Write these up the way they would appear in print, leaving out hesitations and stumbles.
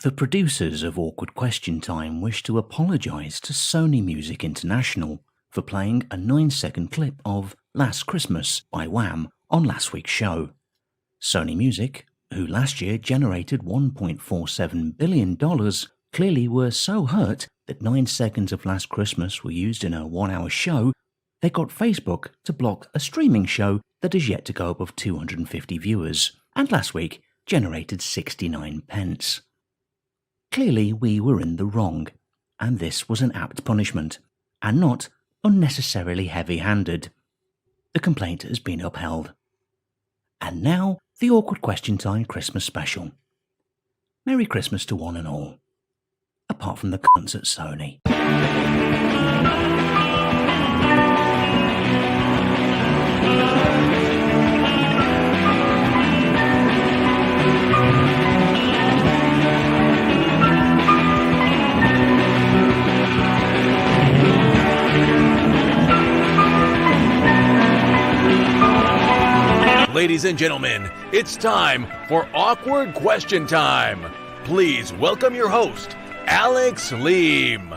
The producers of Awkward Question Time wish to apologise to Sony Music International for playing a 9-second clip of Last Christmas by Wham on last week's show. Sony Music, who last year generated $1.47 billion, clearly were so hurt that 9 seconds of Last Christmas were used in a 1-hour show, they got Facebook to block a streaming show that is yet to go above 250 viewers, and last week generated 69 pence. Clearly we were in the wrong, and this was an apt punishment, and not unnecessarily heavy-handed. The complaint has been upheld. And now, the Awkward Question Time Christmas special. Merry Christmas to one and all. Apart from the cunts at Sony. Ladies and gentlemen, it's time for Awkward Question Time. Please welcome your host, Alex Leam.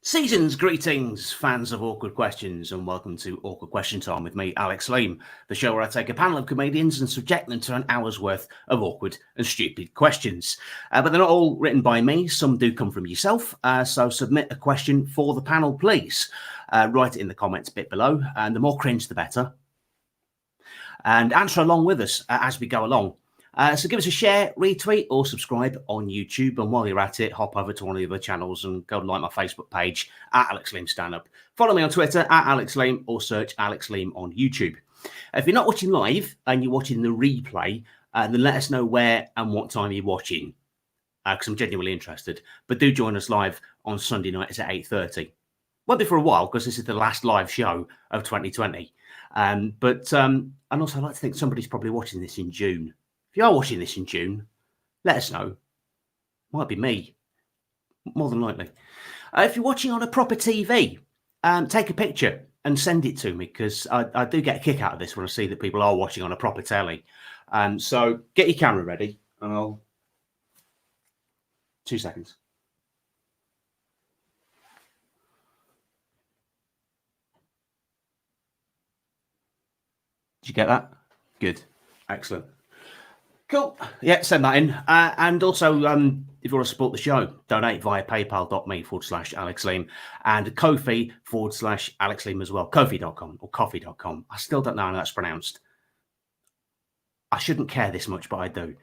Season's greetings, fans of Awkward Questions, and welcome to Awkward Question Time with me, Alex Leam, the show where I take a panel of comedians and subject them to an hour's worth of awkward and stupid questions. But they're not all written by me. Some do come from yourself, so submit a question for the panel, please. Write it in the comments bit below, and the more cringe, the better. And answer along with us as we go along. So give us a share, retweet, or subscribe on YouTube. And while you're at it, hop over to one of the other channels and go like my Facebook page at Alex Leam Stand Up. Follow me on Twitter at Alex Leam, or search Alex Leam on YouTube. If you're not watching live and you're watching the replay, then let us know where and what time you're watching, because I'm genuinely interested. But do join us live on Sunday night at 8:30. Won't be for a while because this is the last live show of 2020. And also I like to think somebody's probably watching this in June. If you are watching this in June, let us know. Might be me, more than likely. If you're watching on a proper TV, take a picture and send it to me, because I do get a kick out of this when I see that people are watching on a proper telly. So get your camera ready, and I'll... 2 seconds. Did you get that? Good. Excellent. Cool. Yeah, send that in. And also, if you want to support the show, donate via paypal.me/Alex Leam and Ko-fi/Alex Leam as well. Ko-fi.com or coffee.com. I still don't know how that's pronounced. I shouldn't care this much, but I do.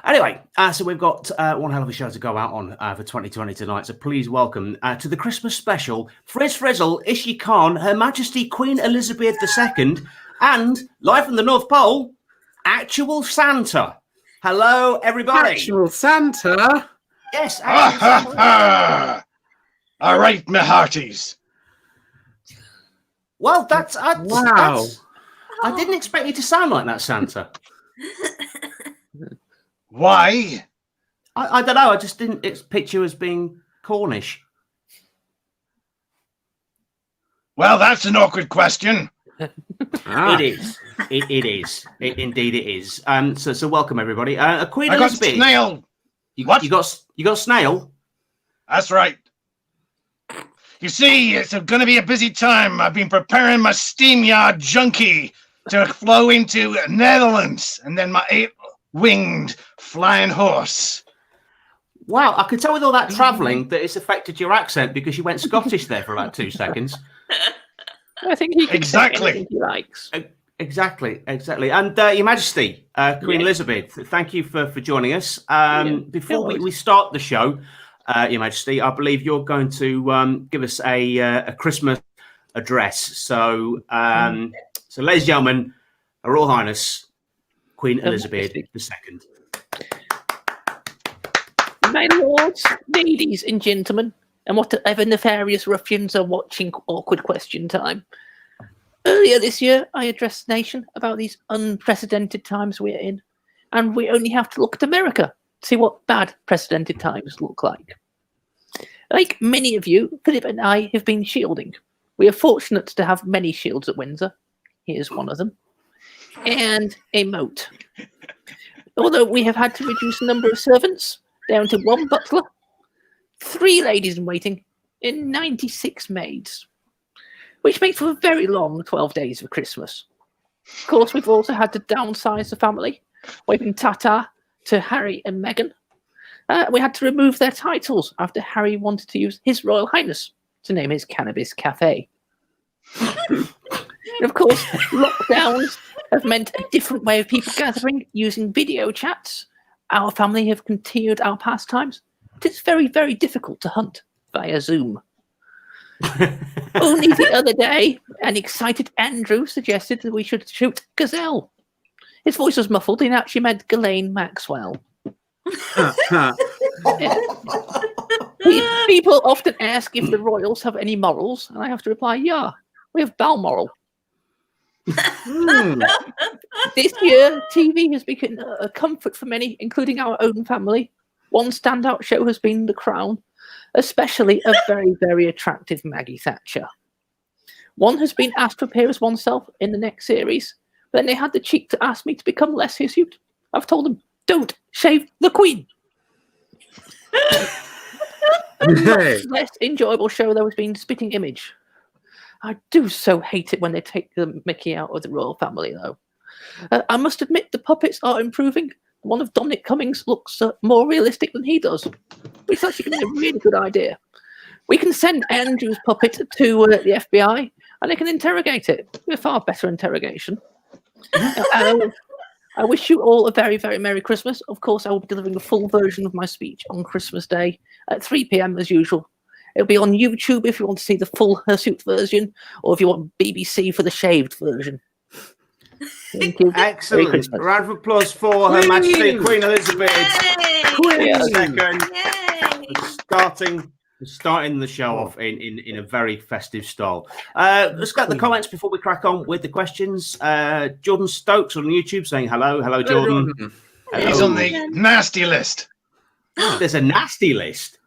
Anyway, so we've got one hell of a show to go out on for 2020 tonight. So please welcome to the Christmas special, Frizz Frizzle, Ishi Khan, Her Majesty Queen Elizabeth II, and live from the North Pole, Actual Santa. Hello, everybody. Actual Santa? Yes. All right, my hearties. Well, that's... Wow. I didn't expect you to sound like that, Santa. Why? I don't know. I just didn't picture you as being Cornish. Well, that's an awkward question. It is. It is. Indeed, it is. So welcome everybody. Queen I got Elizabeth. snail. What? You got snail? That's right. You see, it's going to be a busy time. I've been preparing my steam yard junkie to flow into Netherlands, and then my 8-winged flying horse. Wow, I could tell with all that travelling that it's affected your accent, because you went Scottish there for about 2 seconds. I think he can Exactly. say anything he likes. Exactly. And Your Majesty, Queen Elizabeth, thank you for joining us. Before we start the show, Your Majesty, I believe you're going to give us a Christmas address. So, so ladies and gentlemen, Her Royal Highness, Queen Elizabeth II. My lords, ladies and gentlemen, and whatever nefarious ruffians are watching Awkward Question Time. Earlier this year, I addressed the nation about these unprecedented times we're in, and we only have to look at America to see what bad precedented times look like. Like many of you, Philip and I have been shielding. We are fortunate to have many shields at Windsor. Here's one of them. And a moat. Although we have had to reduce the number of servants, down to 1 butler, 3 ladies in waiting, and 96 maids, which makes for a very long 12 days of Christmas. Of course, we've also had to downsize the family, waving Tata to Harry and Meghan. We had to remove their titles after Harry wanted to use His Royal Highness to name his cannabis cafe. And of course, lockdowns have meant a different way of people gathering using video chats. Our family have continued our pastimes, but it's very, very difficult to hunt via Zoom. Only the other day, an excited Andrew suggested that we should shoot gazelle. His voice was muffled, and he actually meant Ghislaine Maxwell. People often ask if the royals have any morals, and I have to reply, yeah, we have Balmoral. This year, TV has become a comfort for many, including our own family. One standout show has been The Crown, especially a very, very attractive Maggie Thatcher. One has been asked to appear as oneself in the next series, but then they had the cheek to ask me to become less hirsute. I've told them, don't shave the Queen. Less enjoyable show though has been Spitting Image. I do so hate it when they take the Mickey out of the royal family though. I must admit the puppets are improving. One of Dominic Cummings looks more realistic than he does. It's actually a really good idea. We can send Andrew's puppet to the FBI and they can interrogate it. A far better interrogation. I wish you all a very, very Merry Christmas. Of course, I will be delivering a full version of my speech on Christmas Day at 3 p.m. as usual. It'll be on YouTube if you want to see the full hirsute version, or if you want BBC for the shaved version. Thank you. Excellent. Round of applause for Her Majesty Queen Elizabeth. II. Starting the show off in a very festive style. Let's get the comments before we crack on with the questions. Jordan Stokes on YouTube saying hello. Hello, Jordan. Hello. He's on the nasty list. There's a nasty list.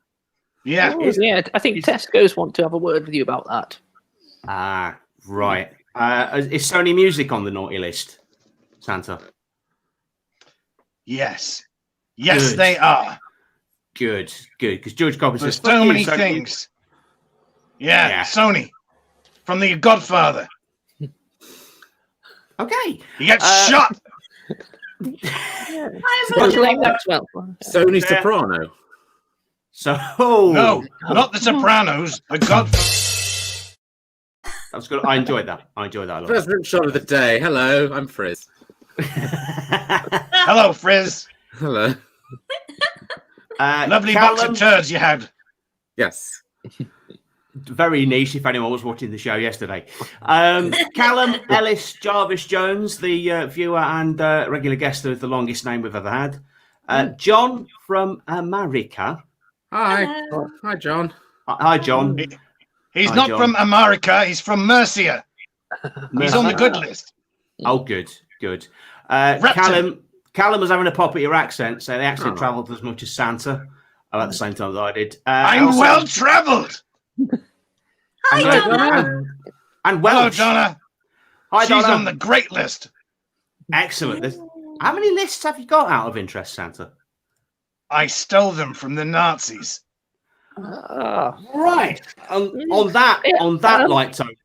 Yeah. Yeah, I think Tesco's want to have a word with you about that. Ah, right. Is Sony Music on the naughty list, Santa? Yes. Yes, Good. they are. Good. Because George Cobbin There's says so many Sony. things. Yeah, Sony. From the Godfather. Okay. He gets shot. Maxwell. Sony Soprano. So No, not the Sopranos. The Godfather. That was good. I enjoyed that a lot. First rip shot of the day. Hello, I'm Frizz. Hello, Frizz. Hello. Lovely box of turds you had. Yes. Very niche if anyone was watching the show yesterday. Callum Ellis Jarvis Jones, the viewer and regular guest of the longest name we've ever had. John from America. Hi. Hi, John. Hi, John. He's Hi, not John. from America. He's from Mercia. He's on the good list. Oh, good. Callum was having a pop at your accent, so the accent travelled as much as Santa at the same time that I did. I'm well travelled. Hi, Donna. And Welsh. Hello, Donna. Hi, She's Donna. on the great list. Excellent. How many lists have you got out of interest, Santa? I stole them from the Nazis. Right. On that light tone,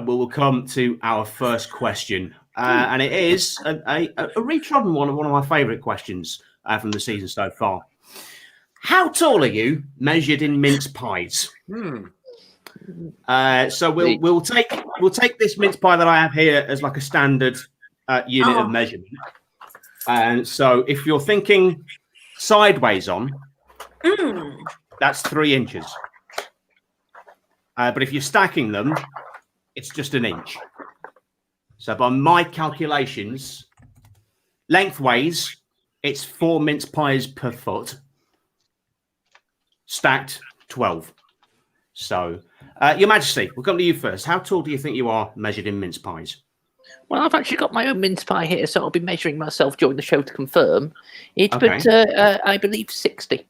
we will come to our first question, and it is a retrodden one of my favourite questions from the season so far. How tall are you, measured in mince pies? So we'll take this mince pie that I have here as like a standard unit of measurement, and so if you're thinking sideways on. That's 3 inches. But if you're stacking them, it's just 1 inch. So by my calculations, lengthways, it's 4 mince pies per foot. Stacked 12. So, Your Majesty, we'll come to you first. How tall do you think you are measured in mince pies? Well, I've actually got my own mince pie here, so I'll be measuring myself during the show to confirm it. Okay. But I believe 60.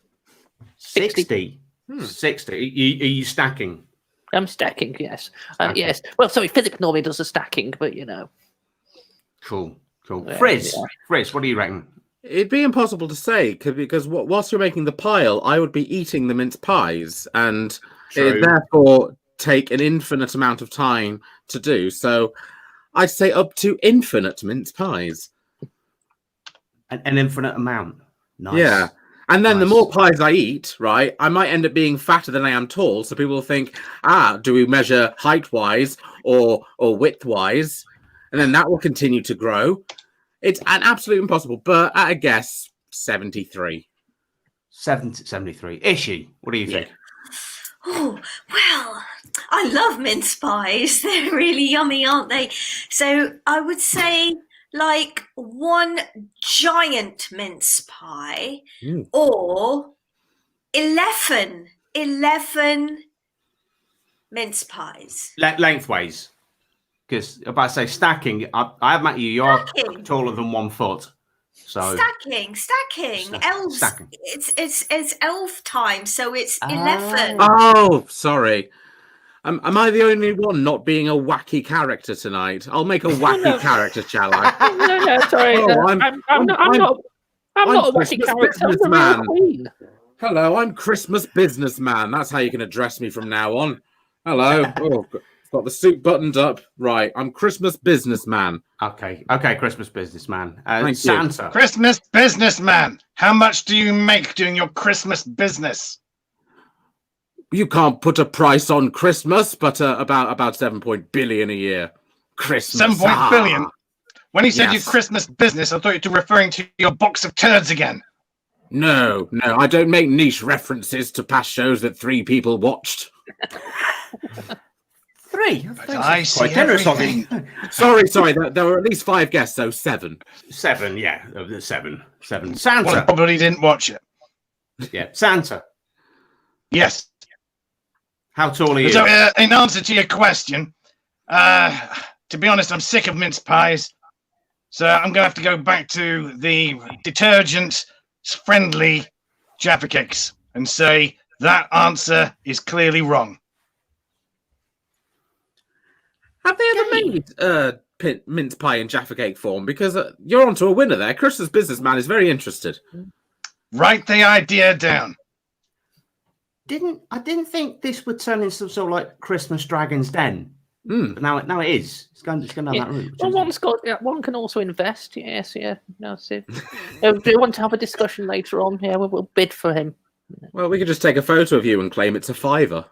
60. 60. Are you stacking? I'm stacking, yes. Stacking. Yes. Well, sorry, Philip normally does the stacking, but you know. Cool. Yeah, Frizz, yeah. Frizz, what do you reckon? It'd be impossible to say because whilst you're making the pile, I would be eating the mince pies, and True. it therefore take an infinite amount of time to do. So I'd say up to infinite mince pies. An infinite amount. Nice. Yeah. And then the Nice. more pies I eat, right, I might end up being fatter than I am tall. So people will think, do we measure height-wise or width-wise? And then that will continue to grow. It's an absolute impossible, but at a guess, 73. 73. Ishi, what do you think? Oh, well, I love mince pies. They're really yummy, aren't they? So I would say like one giant mince pie or 11 mince pies. Lengthways. Because about to say stacking, I have met you. You're Stacking. taller than 1 foot. So Stacking. Elves. Stacking. It's elf time, so it's 11. Oh, sorry. Am I the only one not being a wacky character tonight? I'll make a wacky character, shall I? No, sorry. Oh, I'm not a wacky Christmas character. I'm the businessman. real queen. Hello, I'm Christmas businessman. That's how you can address me from now on. Hello. Oh, got the suit buttoned up. Right, I'm Christmas businessman. Okay, Christmas businessman. Thank you. Santa. Christmas businessman. How much do you make doing your Christmas business? You can't put a price on Christmas, but about 7 billion a year. Christmas. 7 billion. When you said Yes. your Christmas business, I thought you were referring to your box of turds again. No, I don't make niche references to past shows that 3 people watched. 3. I see Quite generous of everything. you. Sorry, there were at least 5 guests, so 7. 7, yeah. 7. Well, I Santa. probably didn't watch it. Yeah, Santa. Yes. How tall are you? So, in answer to your question, to be honest, I'm sick of mince pies. So I'm going to have to go back to the detergent-friendly Jaffa cakes and say that answer is clearly wrong. Have they ever made mince pie in Jaffa cake form? Because you're onto a winner there. Christmas businessman is very interested. Write the idea down. I didn't think this would turn into sort of like Christmas Dragon's Den. But now it is. It's going down that route. Well, one can also invest. Yes, yeah. No, so, do you want to have a discussion later on? Yeah, we'll bid for him. Well, we could just take a photo of you and claim it's a $5.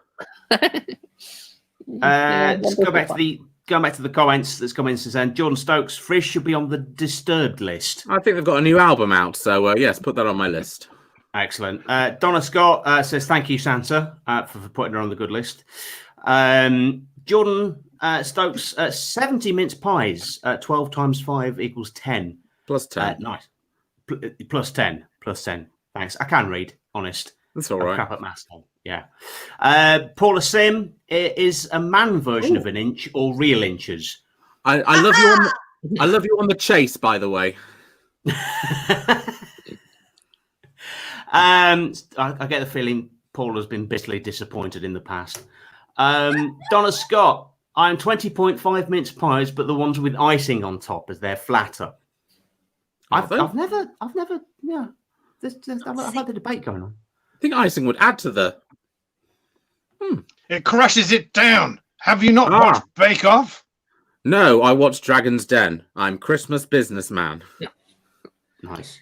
Just go back to the comments that's come in saying Jordan Stokes, Frisch should be on the disturbed list. I think they've got a new album out, so yes, put that on my list. Excellent. Donna Scott says thank you, Santa, for putting her on the good list. Jordan Stokes, 70 mince pies, 12 times 5 equals 10. Plus 10. Nice. Plus 10. Thanks. I can read, honest. That's all I'm right. crap at maths. Yeah. Paula Sim is a man version of an inch or real inches. I love you on I love you on the chase, by the way. I get the feeling Paula's been bitterly disappointed in the past. Donna Scott, I'm 20.5 mince pies, but the ones with icing on top as they're flatter. I've never, yeah. I've had the debate going on. I think icing would add to the. It crushes it down. Have you not watched Bake Off? No, I watched Dragon's Den. I'm Christmas businessman. Nice.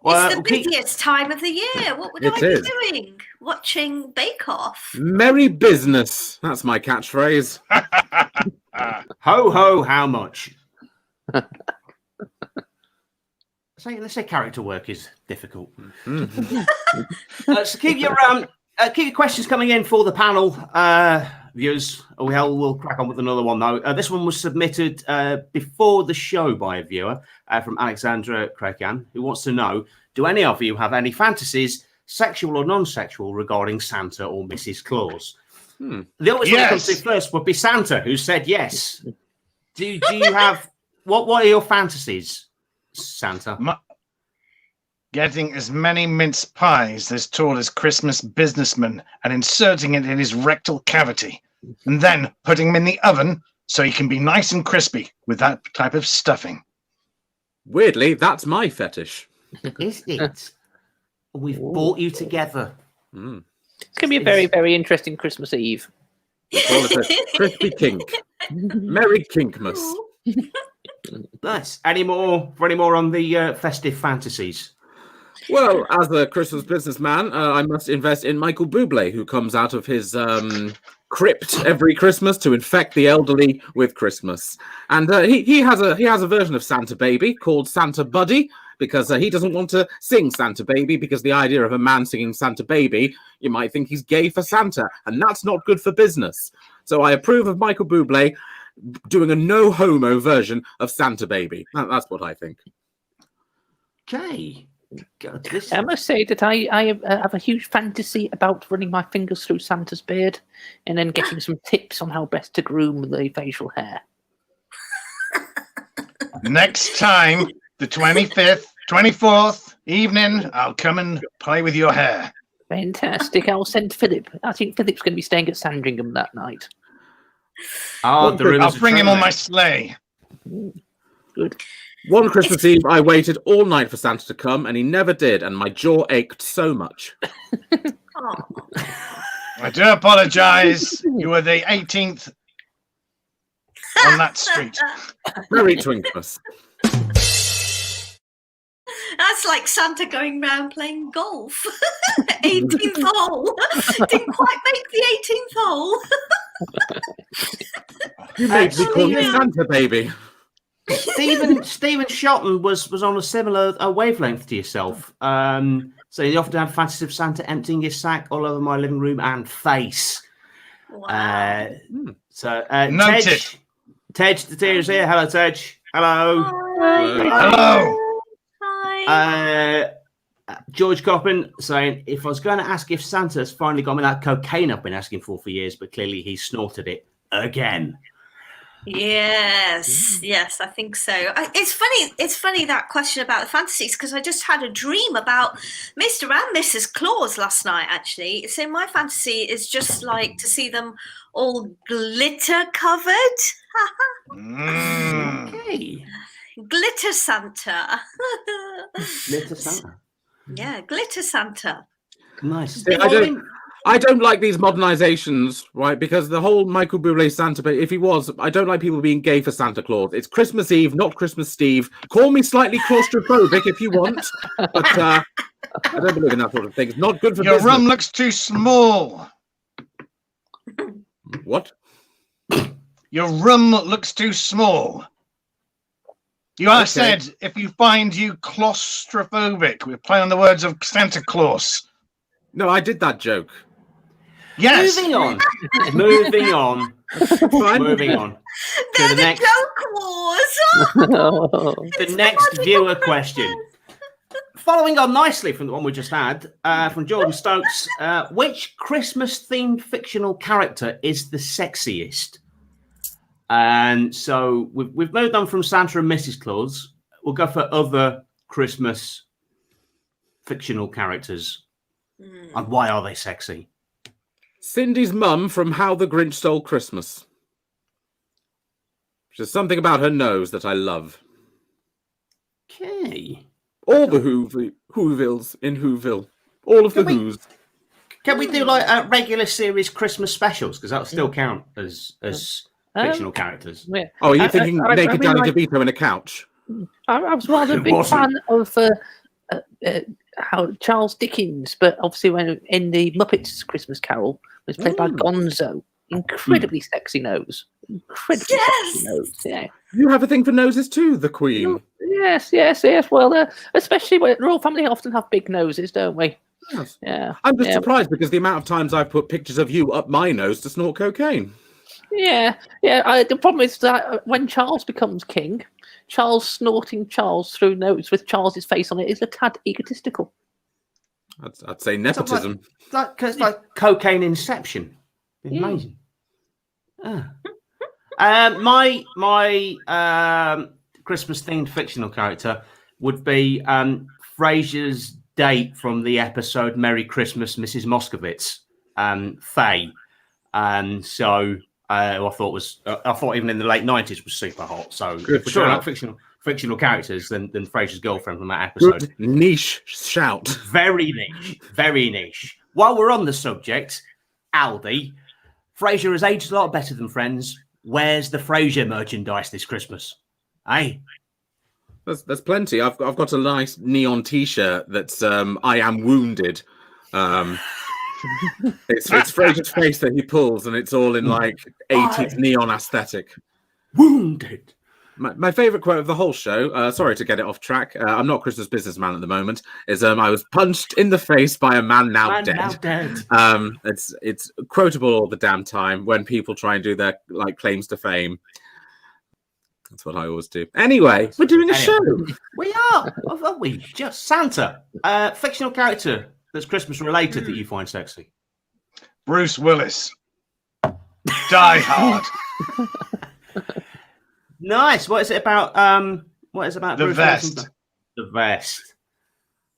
It's the busiest time of the year. What would I is. be doing? Watching Bake Off. Merry business. That's my catchphrase. Ho ho, how much? Let's say character work is difficult. So keep your questions coming in for the panel, viewers. We'll crack on with another one though. This one was submitted before the show by a viewer from Alexandra Krakan, who wants to know: do any of you have any fantasies, sexual or non-sexual, regarding Santa or Mrs. Claus? The obvious one to come to first would be Santa, who said yes. Do you have what are your fantasies, Santa? Getting as many mince pies as tall as Christmas businessman and inserting it in his rectal cavity, and then putting him in the oven so he can be nice and crispy with that type of stuffing. Weirdly, that's my fetish. Is it? We've brought you together. Mm. It's going to be a very, very interesting Christmas Eve. We call it a crispy kink. Merry Kinkmas. Nice. Any more on the festive fantasies? Well, as a Christmas businessman, I must invest in Michael Bublé, who comes out of his crypt every Christmas to infect the elderly with Christmas. And he has a version of Santa Baby called Santa Buddy, because he doesn't want to sing Santa Baby, because the idea of a man singing Santa Baby, you might think he's gay for Santa, and that's not good for business. So I approve of Michael Bublé doing a no-homo version of Santa Baby. That's what I think. Okay. God, I must say that I have a huge fantasy about running my fingers through Santa's beard and then getting some tips on how best to groom the facial hair. Next time, the 25th, 24th evening, I'll come and play with your hair. Fantastic. I'll send Philip. I think Philip's going to be staying at Sandringham that night. Oh, I'll bring him on my sleigh. Good. One Christmas Eve, I waited all night for Santa to come, and he never did, and my jaw ached so much. I do apologise. You were the 18th on that street. Merry Twinkmas. That's like Santa going round playing golf. 18th hole. Didn't quite make the 18th hole. You made me call you Santa Baby. Stephen Shotton was on a similar wavelength to yourself. So you often have fantasies of Santa emptying his sack all over my living room and face. Wow. Tej the Tears here. Hello, Tej. Hello. Hello. Hi. George Coppin saying, if I was going to ask if Santa's finally got me that cocaine I've been asking for years, but clearly he snorted it again. Yes, I think so. It's funny that question about the fantasies, because I just had a dream about Mr. and Mrs. Claus last night, actually. So my fantasy is just like to see them all glitter covered. Okay. Glitter Santa. Glitter Santa. Yeah, glitter Santa. Nice. I don't like these modernizations, right? Because the whole Michael Bublé Santa Baby, if he was, I don't like people being gay for Santa Claus. It's Christmas Eve, not Christmas Steve. Call me slightly claustrophobic if you want, but I don't believe in that sort of thing. It's not good for Your business. rum looks too small. What? Your room looks too small. You are said, if you find you claustrophobic, we're playing on the words of Santa Claus. No, I did that joke. Yes. Moving on. Moving on. Moving on. To the next Joke wars. the next viewer question. Following on nicely from the one we just had, from Jordan Stokes, which Christmas-themed fictional character is the sexiest? And so we've moved on from Santa and Mrs. Claus. We'll go for other Christmas fictional characters. And why are they sexy? Cindy's mum from How the Grinch Stole Christmas. There's something about her nose that I love. Okay. All the Whovilles in Whoville. All of the Who's. Can we do like a regular series Christmas specials? Because that'll still count as fictional characters. Yeah. Oh, are you thinking Naked Danny like, DeVito in a couch? I was rather a big fan of how Charles Dickens, but obviously when in the Muppets Christmas Carol was played by Gonzo. Incredibly sexy nose. Incredibly sexy nose. Yeah. You have a thing for noses too, the Queen. Yes. Well, especially when royal family often have big noses, don't we? Yes. Yeah. I'm just surprised because the amount of times I've put pictures of you up my nose to snort cocaine. Yeah. The problem is that when Charles becomes king, Charles snorting Charles through notes with Charles's face on it is a tad egotistical. I'd say nepotism. Like cocaine inception. Amazing. My Christmas-themed fictional character would be Frasier's date from the episode "Merry Christmas, Mrs. Moskowitz," Faye. So I thought even in the late 90s was super hot. So if we're talking about fictional characters than Frasier's girlfriend from that episode. Good niche shout. Very niche. Very niche. While we're on the subject, Aldi, Frasier has aged a lot better than Friends. Where's the Frasier merchandise this Christmas? Hey? There's plenty. I've got a nice neon T-shirt that's I am wounded. It's Frasier's face that he pulls, and it's all in like 80s neon aesthetic. Wounded. My favorite quote of the whole show. Sorry to get it off track. I'm not Christmas businessman at the moment. Is I was punched in the face by a man now dead. It's quotable all the damn time when people try and do their like claims to fame. That's what I always do. Anyway, we're doing a show. We are, aren't we? Just Santa, fictional character that's Christmas related that you find sexy. Bruce Willis. Die Hard. Nice. What is it about? What is it about the Bruce vest? Willis? The vest.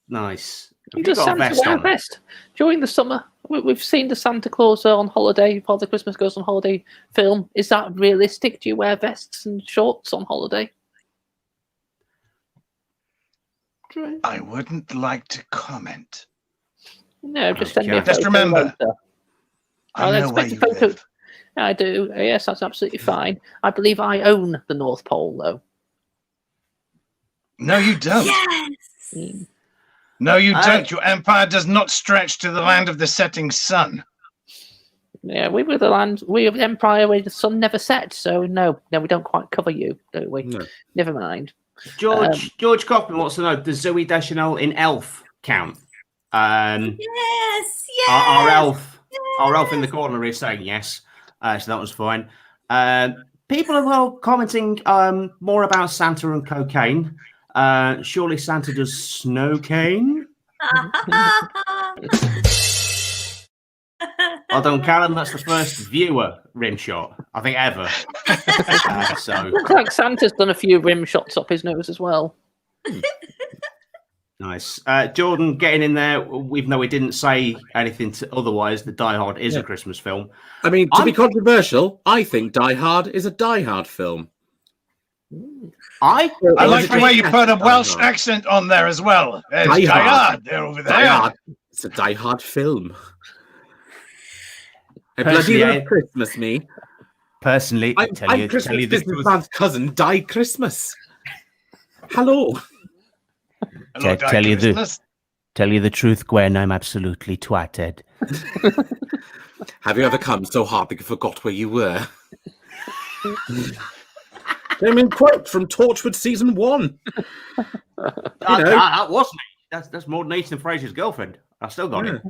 Nice. You just Santa wear a vest during the summer. We've seen the Santa Claus on holiday, Father Christmas Goes on Holiday film. Is that realistic? Do you wear vests and shorts on holiday? I wouldn't like to comment. No, just send me a photo. Just remember, later. I know where you live. I do. Yes, that's absolutely fine. I believe I own the North Pole, though. No, you don't. Yes. No, you don't. Your empire does not stretch to the land of the setting sun. Yeah, we were the land. We were the empire where the sun never sets. So no, we don't quite cover you, don't we? No. Never mind. George Kaufman wants to know: does Zooey Deschanel in Elf count? Yes. Our elf in the corner is saying yes. So that was fine. People are commenting more about Santa and cocaine. Surely Santa does snow cane? Although, Callum, that's the first viewer rim shot, I think, ever. So Looks like Santa's done a few rim shots up his nose as well. nice. Jordan getting in there, even though we didn't say anything otherwise, the Die Hard is a Christmas film. I mean, to be controversial, I think Die Hard is a Die Hard film. I like the way you put a Welsh accent on there as well. There's Die Hard. They're over there. Die Hard. It's a Die Hard film. I bloody love Christmas, me. Personally, I'm Christmas businessman's cousin, died Christmas. Hello. Hello, tell you the truth, Gwen, I'm absolutely twatted. Have you ever come so hard that you forgot where you were? I mean, quote from Torchwood season 1. That was me. That's more than Ethan Fraser's girlfriend. I still got it.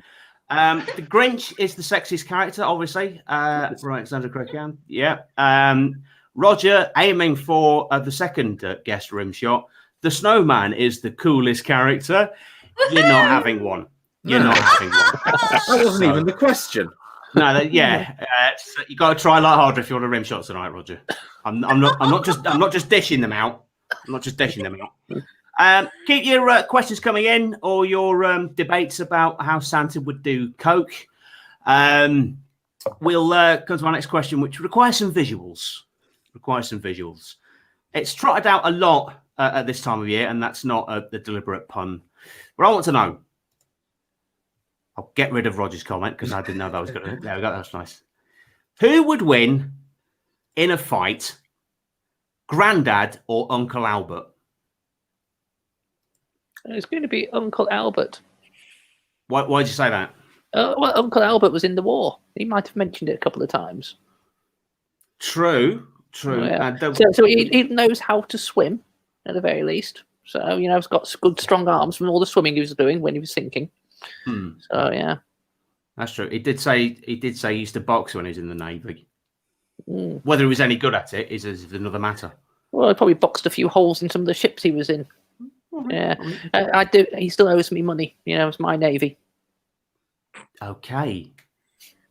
The Grinch is the sexiest character, obviously. Right, Alexander Krakan. Yeah. Roger aiming for the second guest rim shot. The Snowman is the coolest character. You're not having one. You're not having one. That wasn't even the question. No, you got to try a lot harder if you want a rim shot tonight, Roger. I'm not just dishing them out. I'm not just dishing them out. Keep your questions coming in, or your debates about how Santa would do coke. We'll come to our next question, which requires some visuals. It's trotted out a lot at this time of year, and that's not a deliberate pun. But I want to know. I'll get rid of Roger's comment because I didn't know that was going to. There we go. That's nice. Who would win in a fight, Grandad or Uncle Albert? It's going to be Uncle Albert. Why did you say that? Well, Uncle Albert was in the war. He might have mentioned it a couple of times. True. Oh, yeah. So he knows how to swim, at the very least. So, he's got good, strong arms from all the swimming he was doing when he was sinking. So, yeah. That's true. He did say he used to box when he was in the Navy. Whether he was any good at it is another matter. Well, he probably boxed a few holes in some of the ships he was in. Yeah, I do. He still owes me money. It's my Navy. Okay.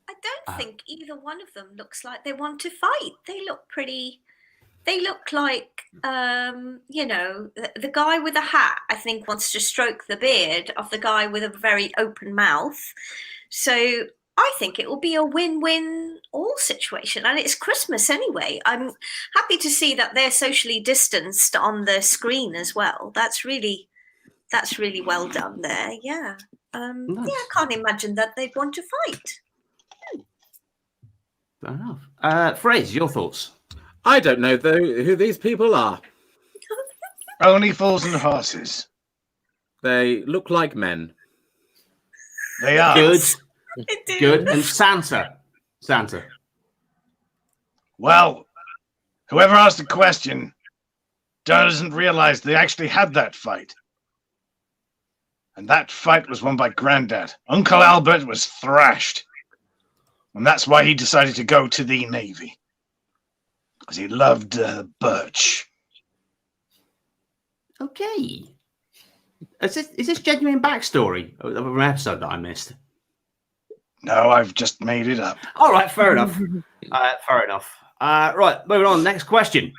I don't think either one of them looks like they want to fight. They look pretty. They look like, the guy with a hat, I think, wants to stroke the beard of the guy with a very open mouth. So I think it will be a win-win all situation, and it's Christmas anyway. I'm happy to see that they're socially distanced on the screen as well. That's really well done there. Yeah. Nice. I can't imagine that they'd want to fight. Fair enough. Fraser, your thoughts? I don't know who these people are. Only fools and horses. They look like men. They are. Good. I do. Good. And Santa. Well, whoever asked the question doesn't realize they actually had that fight. And that fight was won by Grandad. Uncle Albert was thrashed. And that's why he decided to go to the Navy. Because he loved birch. Okay. Is this genuine backstory of an episode that I missed? No, I've just made it up. All right, fair enough. Fair enough. Right, moving on. Next question.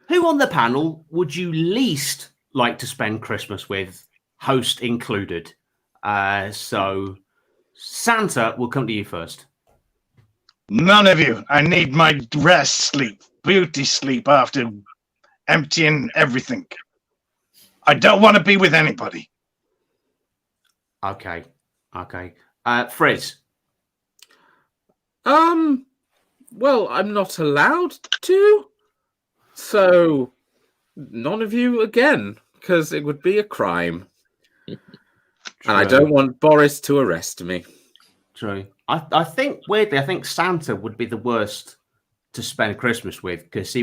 Who on the panel would you least like to spend Christmas with, host included? So, Santa, will come to you first. None of you. I need my rest sleep, beauty sleep after emptying everything. I don't want to be with anybody. Okay. Frizz. Well, I'm not allowed to. So, none of you again, because it would be a crime. And I don't want Boris to arrest me. True. I think, weirdly, I think Santa would be the worst to spend Christmas with, because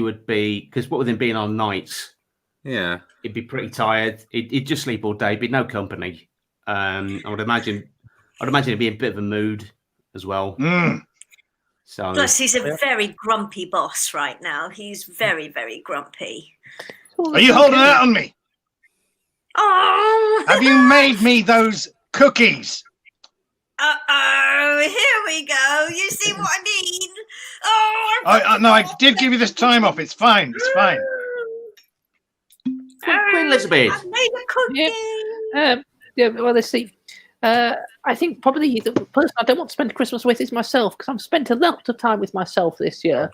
what with him being on nights, Yeah. he'd be pretty tired. He'd just sleep all day, be no company. I would imagine he'd be in a bit of a mood as well. So, Plus, he's a very grumpy boss right now. He's very, very grumpy. Are you holding out on me? Oh! Have you made me those cookies? Uh-oh, here we go. You see what I mean? No, I did give you this time off. It's fine. It's fine. Queen Elizabeth. I made a cookie. Well, let's see. I think probably the person I don't want to spend Christmas with is myself, because I've spent a lot of time with myself this year.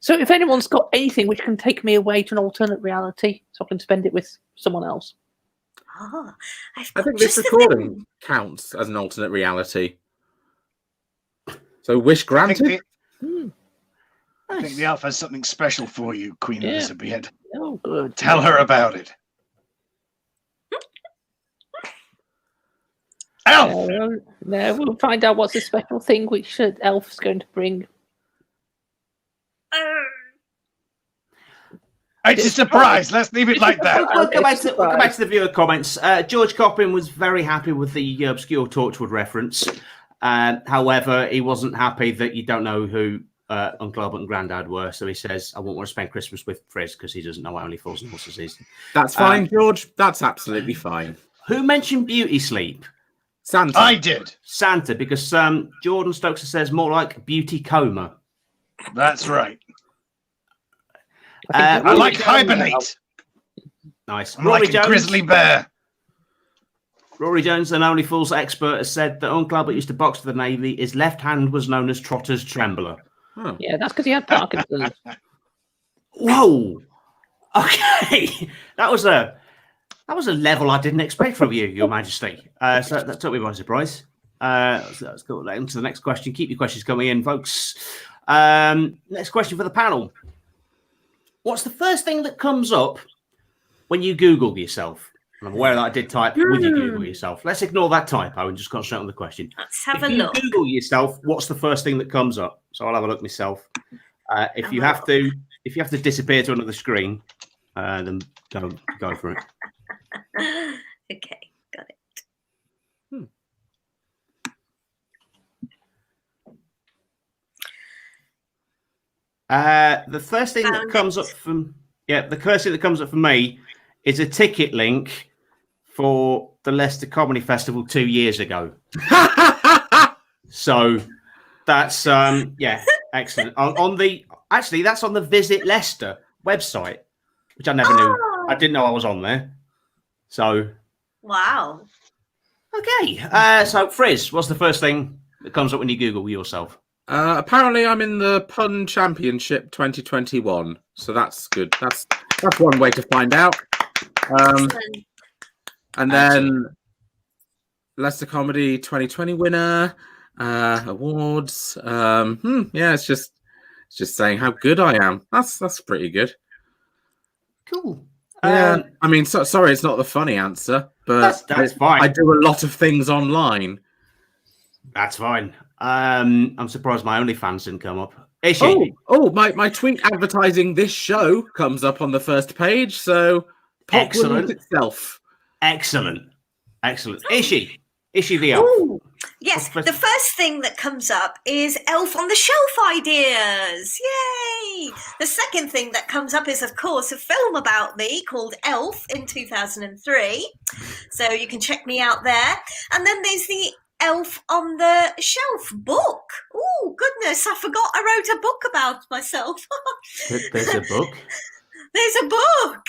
So if anyone's got anything which can take me away to an alternate reality, so I can spend it with someone else. Oh, I think this recording counts as an alternate reality. So wish granted. I think the elf has something special for you, Queen Elizabeth. Oh, good. Tell her about it. Elf! No, we'll find out what's the special thing which Elf's going to bring. It's a surprise. Let's leave it like that. We'll come back to the viewer comments. George Coppin was very happy with the obscure Torchwood reference. However, he wasn't happy that you don't know who Uncle Albert and Grandad were. So he says, I won't want to spend Christmas with Frizz because he doesn't know what Only Fools and Horses is. That's fine, George. That's absolutely fine. Who mentioned beauty sleep? Santa. I did. Santa, because Jordan Stokes says more like beauty coma. That's right. I I like hibernate. Nice. I'm like a grizzly bear. Rory Jones, an Only Fools expert, has said that Uncle Albert used to box for the Navy. His left hand was known as Trotter's Trembler. Huh. Yeah, that's because he had Parkinson's. Whoa. Okay. That was a level I didn't expect from you, Your Majesty. So that took me by surprise. So let's go into the next question. Keep your questions coming in, folks. Next question for the panel. What's the first thing that comes up when you Google yourself? And I'm aware that I did type, would you Google yourself? Let's ignore that typo and just concentrate on the question. Let's have if a you look. Google yourself, what's the first thing that comes up? So I'll have a look myself. If you have to disappear to another screen, then go for it. Okay, got it. The first thing that comes up from me is a ticket link for the Leicester Comedy Festival 2 years ago. So that's excellent. That's on the Visit Leicester website, which I never knew. I didn't know I was on there. So Wow. Okay, so Frizz, what's the first thing that comes up when you Google yourself? Apparently, I'm in the Pun Championship 2021, so that's good. That's one way to find out. Excellent. And then Leicester Comedy 2020 winner, awards. Yeah, it's just saying how good I am. That's pretty good. Cool. Yeah, I mean, sorry, it's not the funny answer, but that's fine. I do a lot of things online. That's fine. I'm surprised my OnlyFans didn't come up. Is she? My tweet advertising this show comes up on the first page, so Excellent itself. Excellent. Is she the elf? Ooh. Yes, the first thing that comes up is Elf on the Shelf ideas. Yay! The second thing that comes up is, of course, a film about me called Elf in 2003. So you can check me out there. And then there's the Elf on the Shelf book. Oh, goodness, I forgot I wrote a book about myself. There's a book? There's a book.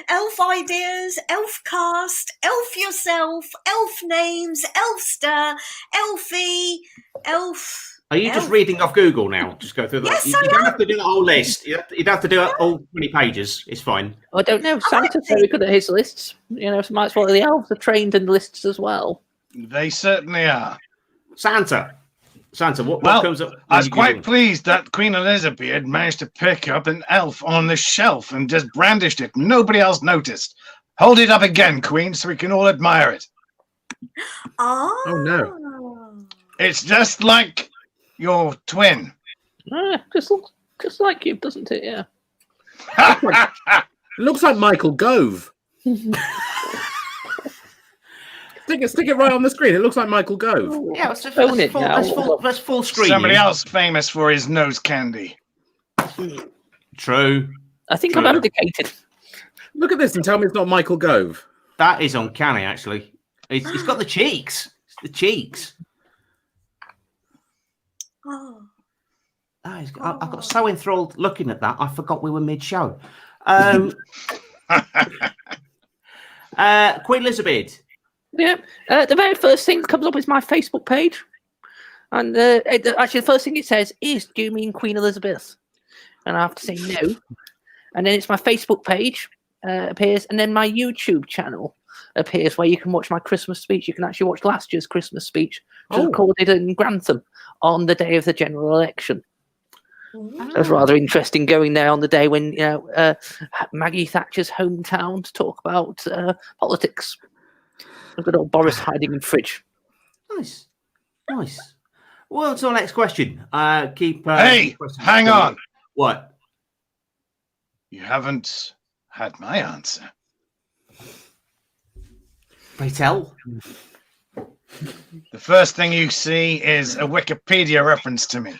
Elf ideas, elf cast, elf yourself, elf names, elfster, elfie, elf. Are you just reading off Google now? Just go through that. Yes, you don't have to do the whole list. You don't have to do it all 20 pages. It's fine. I don't know. Santa's very good at his lists. You know, so might as well the elves are trained in lists as well. They certainly are. Santa, what comes up? I was quite pleased that Queen Elizabeth had managed to pick up an elf on the shelf and just brandished it. Nobody else noticed. Hold it up again, Queen, so we can all admire it. Oh no. It's just like your twin. Just looks just like you, doesn't it? Yeah. It looks like Michael Gove. Stick it right on the screen. It looks like Michael Gove. Yeah, let's full screen. Somebody else famous for his nose candy. True. I think I'm abdicated. Look at this and tell me it's not Michael Gove. That is uncanny, actually. He's got the cheeks. The cheeks. Oh. I got so enthralled looking at that, I forgot we were mid-show. Queen Elizabeth. Yeah. The very first thing that comes up is my Facebook page. And actually, the first thing it says is, do you mean Queen Elizabeth? And I have to say no. And then it's my Facebook page appears, and then my YouTube channel appears where you can watch my Christmas speech. You can actually watch last year's Christmas speech, which was recorded in Grantham on the day of the general election. It was rather interesting going there on the day when Maggie Thatcher's hometown to talk about politics. Good old Boris hiding in fridge. Nice. Well, to our next question. Hey, hang on. What? You haven't had my answer. Pray tell. The first thing you see is a Wikipedia reference to me.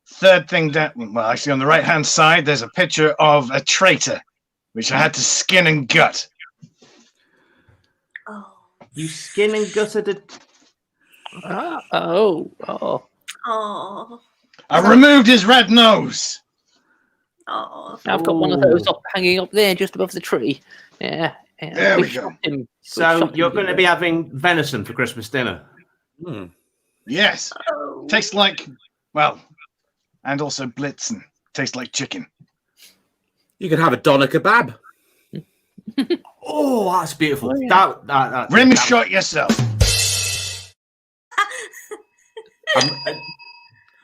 Third thing down, well, actually on the right-hand side, there's a picture of a traitor, which I had to skin and gut. Oh. You skin and gutted it. Oh. I removed his red nose. Oh. I've got one of those hanging up there just above the tree. Yeah. There we go. So you're going to be having venison for Christmas dinner? Yes. Oh. Tastes like, well, and also Blitzen. Tastes like chicken. You could have a doner kebab. Oh, that's beautiful. Oh, yeah. That Rim shot yourself.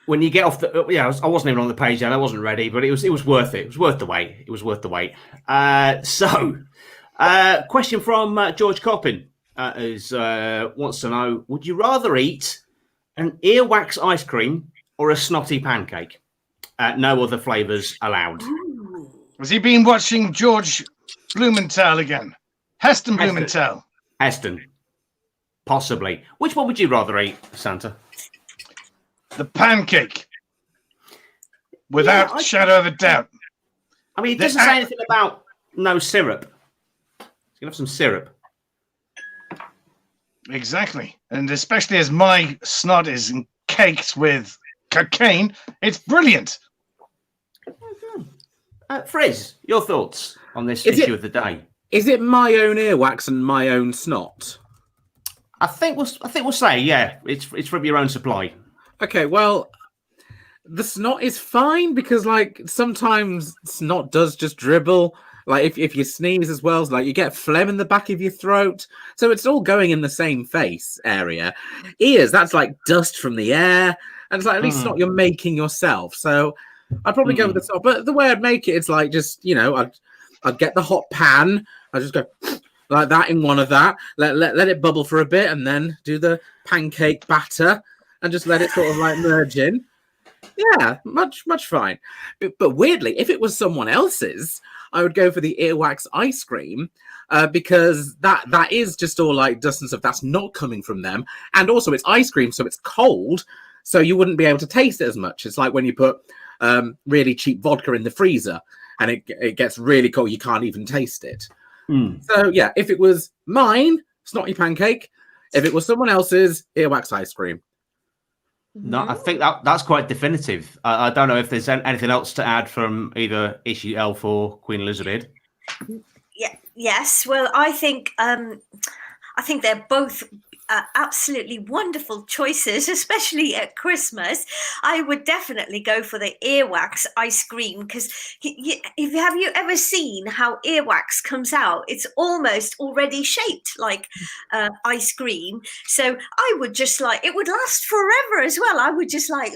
When you get off the, I wasn't even on the page then. I wasn't ready, but it was worth it. It was worth the wait. It was worth the wait. Question from George Coppin wants to know: would you rather eat an earwax ice cream or a snotty pancake? No other flavors allowed. Has he been watching George Blumenthal again? Heston Blumenthal. Heston. Possibly. Which one would you rather eat, Santa? The pancake. Without shadow of a doubt. I mean, it doesn't say anything about no syrup. You can have some syrup. Exactly. And especially as my snot is caked with cocaine, it's brilliant. Frizz, your thoughts on this issue of the day? Is it my own earwax and my own snot? I think we'll say, yeah, it's from your own supply. Okay, well, the snot is fine because, like, sometimes snot does just dribble. Like, if you sneeze as well, like, you get phlegm in the back of your throat. So it's all going in the same face area. Ears, that's like dust from the air. And it's like, at least snot you're making yourself. So I'd probably go with the snot. But the way I'd make it, it's like, just, you know, I'd get the hot pan. I'd just go like that in one of that. Let it bubble for a bit and then do the pancake batter and just let it sort of like merge in. Yeah, much fine. But weirdly, if it was someone else's, I would go for the earwax ice cream because that is just all like dust and stuff. That's not coming from them. And also it's ice cream, so it's cold, so you wouldn't be able to taste it as much. It's like when you put really cheap vodka in the freezer and it gets really cold, you can't even taste it. So yeah, if it was mine, snotty pancake. If it was someone else's, earwax ice cream. No, I think that's quite definitive. I don't know if there's anything else to add from either Issue Elf or Queen Elizabeth. Yeah. Yes. Well, I think they're both absolutely wonderful choices, especially at Christmas. I would definitely go for the earwax ice cream because have you ever seen how earwax comes out? It's almost already shaped like ice cream. So I would just like, it would last forever as well. I would just like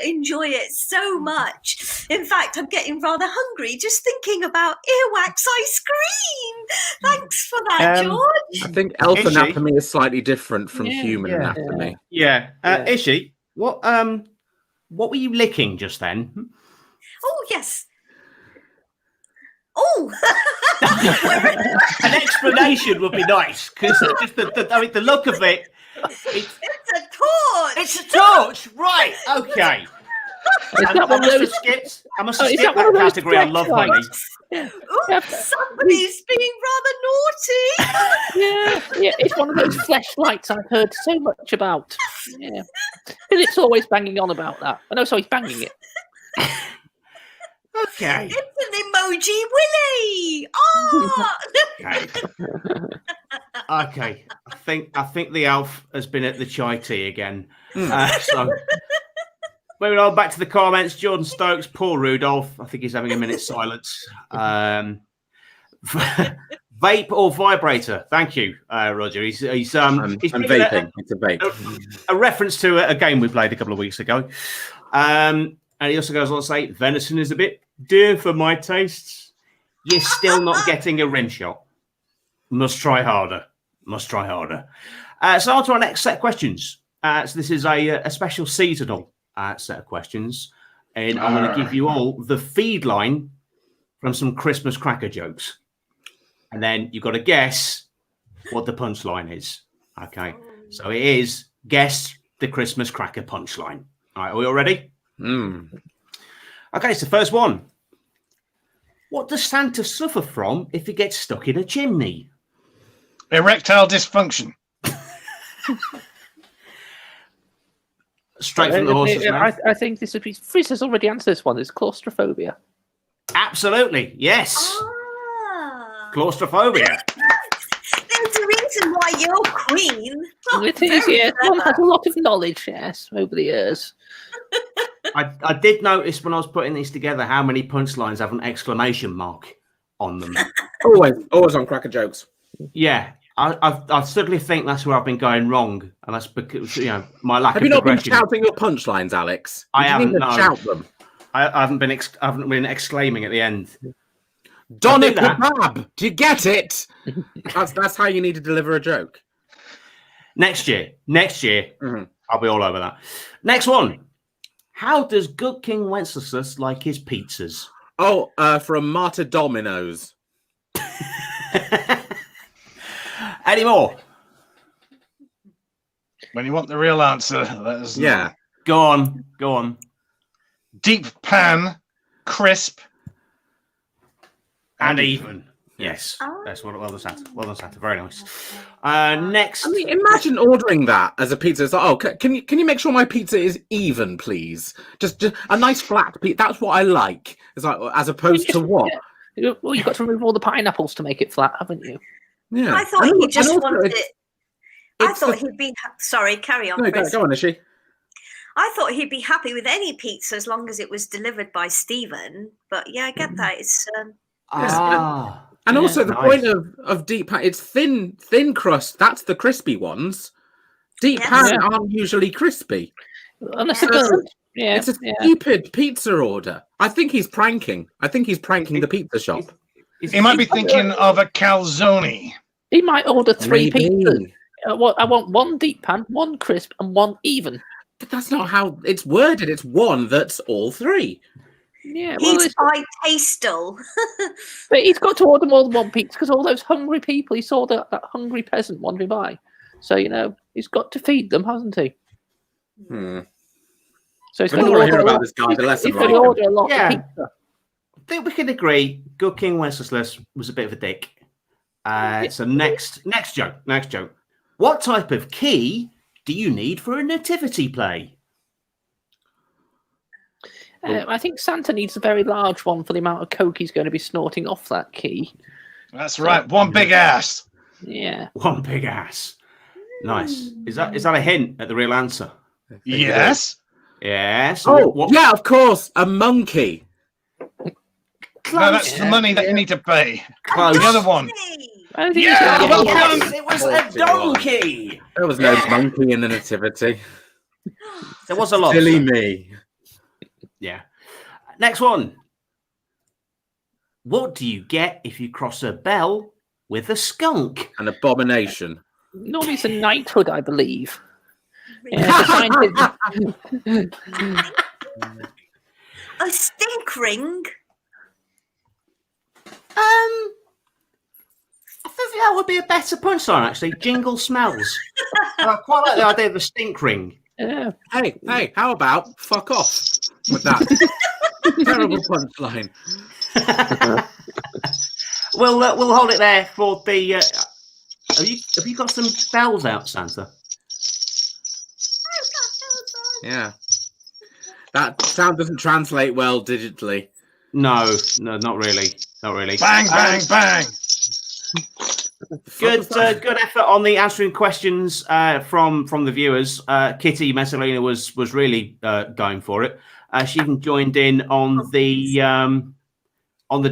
enjoy it so much. In fact, I'm getting rather hungry just thinking about earwax ice cream. Thanks for that, George. I think elf anatomy is slightly different from human anatomy. Yeah. Ishi, what were you licking just then? Oh, yes. Oh! An explanation would be nice, because the look of it... It's a torch! It's a torch! Right, okay. I must have skipped that category. I love honey. Oops, somebody's being rather naughty. Yeah, it's one of those fleshlights I've heard so much about. Yeah, Philip's always banging on about that. Oh, no, sorry, he's banging it. Okay. It's an emoji Willy. Oh. Okay. I think the elf has been at the chai tea again. So. Moving on back to the comments, Jordan Stokes, poor Rudolph. I think he's having a minute's silence. Vape or vibrator? Thank you, Roger. He's I'm vaping. It's a vape. A reference to a game we played a couple of weeks ago. And he also goes on to say, venison is a bit dear for my tastes. You're still not getting a rim shot. Must try harder. So on to our next set of questions. So this is a special seasonal set of questions, and I'm going to give you all the feed line from some Christmas cracker jokes, and then you've got to guess what the punchline is. Okay, so it is guess the Christmas cracker punchline. All right, are we all ready? Okay, so first one. What does Santa suffer from if he gets stuck in a chimney? Erectile dysfunction. Straight from the horse's mouth. I think this would be. Frizz has already answered this one. It's claustrophobia. Absolutely, yes. Claustrophobia. There's a reason why you're queen. It is, yes. One has a lot of knowledge, yes, over the years. I did notice when I was putting these together how many punchlines have an exclamation mark on them. Always on cracker jokes. Yeah. I certainly think that's where I've been going wrong, and that's because my lack of progression. Have you not been shouting your punchlines, Alex? I haven't. No. Shout them. I haven't been exclaiming at the end. Donna kebab. Do you get it? That's how you need to deliver a joke. Next year, I'll be all over that. Next one. How does good King Wenceslas like his pizzas? Oh, from Marta Domino's. Any more? When you want the real answer, let us know. Yeah. Go on. Deep pan, crisp, and even. Yes. That's well done, Santa. Very nice. Next. I mean, imagine ordering that as a pizza. It's like, can you make sure my pizza is even, please? Just a nice flat pizza. That's what I like. It's like, as opposed to what? Well, you've got to remove all the pineapples to make it flat, haven't you? Yeah. I thought he just wanted it. I thought he'd be sorry. Carry on, No, Chris. go on, Ishi. I thought he'd be happy with any pizza as long as it was delivered by Stephen. But yeah, I get that. It's And also the nice. point of deep pan, it's thin crust. That's the crispy ones. Deep Yes. pan aren't usually crispy. Unless Yeah. it doesn't. Yeah. It's a stupid pizza order. I think he's pranking. I think he's pranking the pizza shop. He might be thinking of a calzone. He might order 3 Maybe. pizzas. I want 1 deep pan, 1 crisp, and 1 even. But that's not how it's worded. It's one that's all 3. Yeah, well, he's by tastel. but he's got to order more than 1 pizza because all those hungry people, he saw that hungry peasant wandering by. So, he's got to feed them, hasn't he? So he's The going to more I hear order about this guy, the less he's I going to like him. order a lot Yeah. of pizza. I think we can agree Good King Wenceslas was a bit of a dick. So next joke. What type of key do you need for a nativity play? I think Santa needs a very large one for the amount of coke he's going to be snorting off that key. That's right. One big ass. Yeah. One big ass. Nice. Is that a hint at the real answer? Yes. Yes. Yeah, of course. A monkey. No, that's the money that you need to pay. Close. The other one. I don't think Yeah, he's well gonna done. Yes, it was a donkey. There was no monkey in the nativity. There was a lot. Silly me. Yeah. Next one. What do you get if you cross a bell with a skunk? An abomination. Normally it's a knighthood, I believe. Yeah, A stink ring. I think that would be a better punchline, actually. Jingle Smells. I quite like the idea of a stink ring. yeah. Hey, how about fuck off with that terrible punchline? We'll hold it there for the. Have you got some bells out, Santa? Yeah. That sound doesn't translate well digitally. No, not really. Not really. Bang, bang, bang. Good effort on the answering questions from the viewers. Kitty Messalina was really going for it. She even joined in on the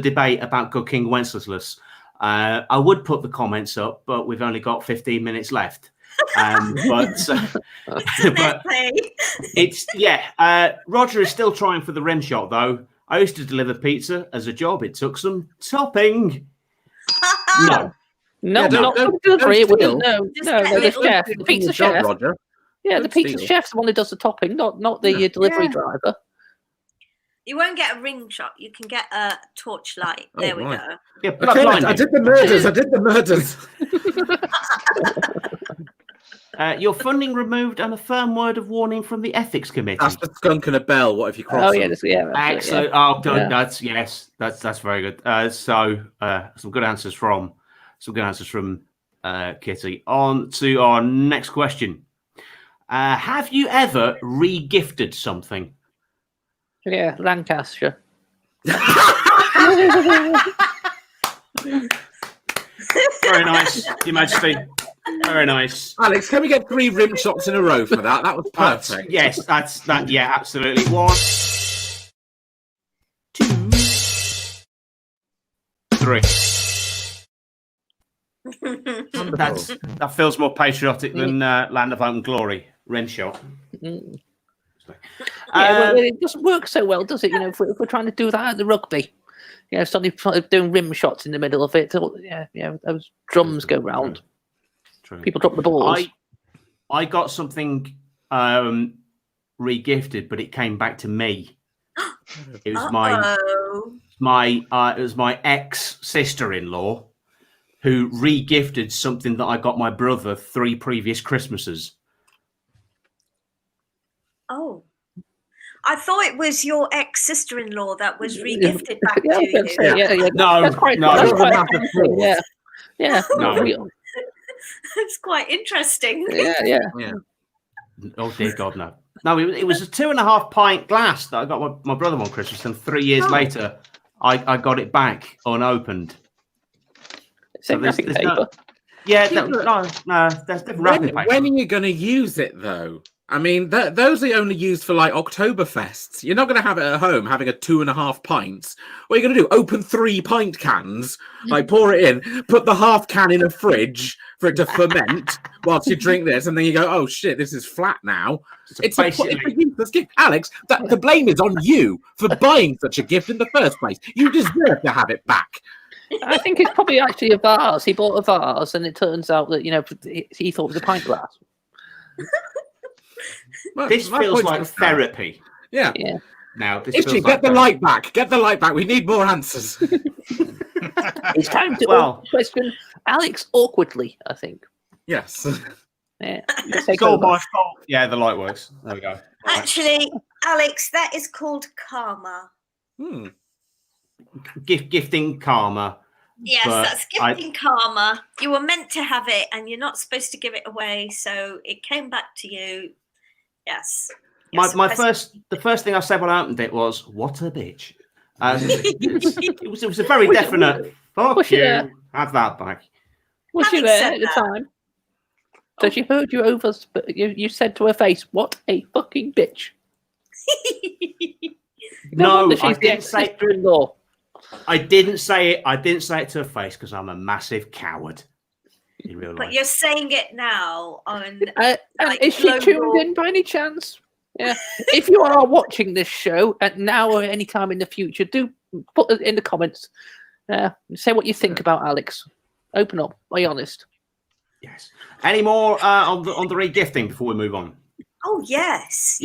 debate about Good King Wenceslas. I would put the comments up, but we've only got 15 minutes left. But it's Roger is still trying for the rim shot though. I used to deliver pizza as a job. It took some topping. No. No, Yeah, not don't delivery. It steal. wouldn't. No, Just no, get the little chef, the pizza Job, chef. Roger. Yeah, the Don't pizza steal. chef's the one who does the topping, not the delivery Yeah. driver. You won't get a ring shot. You can get a torchlight. There we right. go. Yeah, Okay, I did the murders. Your funding removed and a firm word of warning from the ethics committee. That's the skunk and a bell. What if you cross Oh them? yeah, that's it, Excellent. yeah. Oh, good. Yeah. That's very good. So some good answers from Kitty. On to our next question. Have you ever re-gifted something? Yeah, Lancashire. Very nice, Your Majesty. Very nice. Alex, can we get 3 rim shots in a row for that? That was perfect. Yes, that's that. Yeah, absolutely. 1, 2, 3. That feels more patriotic than Land of Hope and Glory. Rim shot. Mm. Yeah, well, it doesn't work so well, does it? If we're trying to do that at the rugby, suddenly doing rim shots in the middle of it. Those drums go round. True. People drop the balls. I got something re-gifted, but it came back to me. It was my ex sister-in-law who re-gifted something that I got my brother 3 previous Christmases. Oh. I thought it was your ex-sister-in-law that was re-gifted back Yeah, to you. yeah. No, That's quite no. that's quite a common thing, yeah. No. It's quite interesting. Yeah. Oh dear God, no. No, it was a 2.5 pint glass that I got my brother on Christmas, and 3 years later, I got it back unopened. Same wrapping paper. Yeah, no, there's different wrapping paper. When are you going to use it, though? I mean, those are only used for like Oktoberfests. You're not going to have it at home having a 2.5 pints. What are you going to do? Open 3 pint cans, like pour it in, put the half can in a fridge for it to ferment whilst you drink this, and then you go, oh shit, this is flat now. It's a useless gift. Alex, the blame is on you for buying such a gift in the first place. You deserve to have it back. I think it's probably actually a vase. He bought a vase, and it turns out that he thought it was a pint glass. This feels like therapy. Yeah. Now, this Itchy, get the light back. Get the light back. We need more answers. It's time to question Alex awkwardly, I think. Yes. Yeah. It's all my fault. Yeah, the light works. There we go. Right. Actually, Alex, that is called karma. Gifting karma. Yes, that's gifting karma. You were meant to have it, and you're not supposed to give it away, so it came back to you. Yes. The first thing I said when I opened it was, "What a bitch." It was a very definite. Fuck you. Have that back. Was she there at the time? So she heard you over. You said to her face, "What a fucking bitch." No, I didn't say it. I didn't say it. I didn't say it to her face because I'm a massive coward. But you're saying it now on. Is she tuned in by any chance? Yeah. If you are watching this show at now or any time in the future, do put it in the comments. Say what you think about Alex. Open up. Be honest. Yes. Any more on the regifting before we move on? Oh yes.